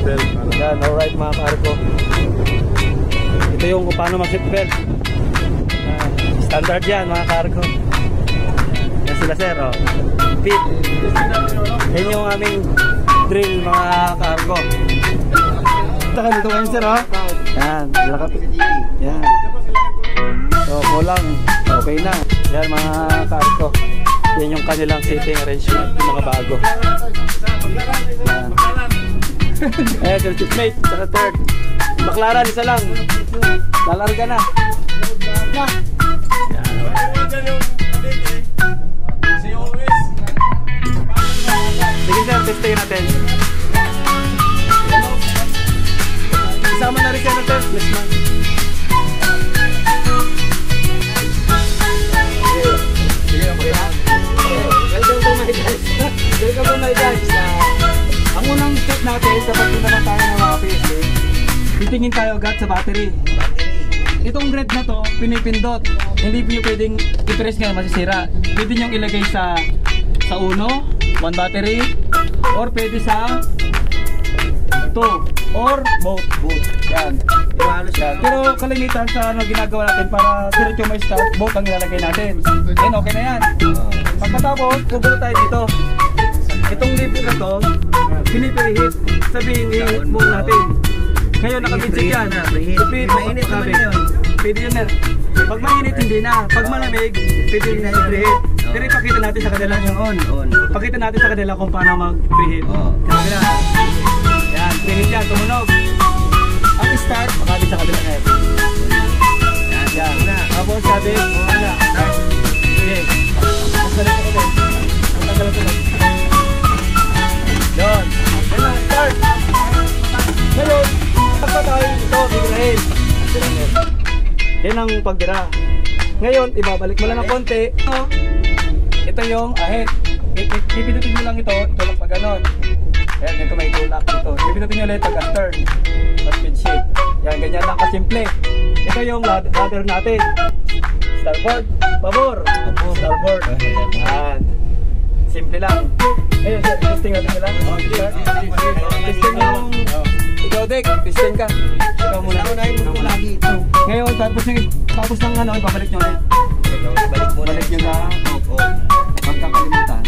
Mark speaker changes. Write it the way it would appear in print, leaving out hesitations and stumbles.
Speaker 1: seatbelt.
Speaker 2: Yan, alright mga kargo. Ito yung kung paano mag-seatbelt. Standard yan mga kargo. Yan sila sir, oh. Fit. Yan yung aming drill mga kargo. Taka dito kayo sir, oh. Yan, lakap. Yan. So, kulang. Okay na. Yan mga kargo. Yan yung kanilang seating arrangement, yung mga bago. Yan. Ayan, sir, seatmate, saka third. Baklaran, isa lang. Lalarga na. Yan. Sige sir, testingin natin. Isama na rin siya na test. Let's man. Welcome to my guys. Ang unang step natin sa pagpunta na tayo ng mga PSA, titingin tayo agad sa battery. Itong red na to, pinipindot. Hindi nyo pwedeng i-press nga masisira. Pwede nyo ilagay sa uno, 1 battery, or pwede sa 2, or both. Yan. Pero kalimitan sa ginagawa natin para diretso may start, both ang ilalagay natin. Then okay na yan. Pagkatapos, pupunta tayo dito. Itong liver na to, pinipihit. Sabihin, i-hit muna natin. Ngayon, nakabitsig yan. Preheat, mainit naman yun. Pwede yun na. Pag mainit, hindi na. Pag malamig, pwede yun na i-preheat. Pero ipakita natin sa kanila yung on. Pakita natin sa kanila kung paano mag-preheat. Yan, preheat yan, tumunog. Ang start, makabit sa kabila na. Yan, tapos sabit, wala. Sige, magsalit ako din. Magtanggal ako din. Yun, yan lang, start. Ngayon, pagka tayo ito, bigirahin. Yan ang pagdira. Ngayon, ibabalik mo lang ng konti. Ito yung ahit. Pipidutin mo lang ito lang pag ganon. Ayan, ito may tulak dito. Pipidutin nyo ulit pag turn. Speed shift. Yan, ganyan lang kasimple. Ito yung ladder natin. Starboard, pabor. Starboard. Yan. Simple lang. Ayun, testing natin nila. Testing yung ikaw, Dek. Testing ka. Ikaw muna. Ngayon, tapos ng ano, ibabalik nyo ulit. Balik nyo na. Huwag kang kalimutan.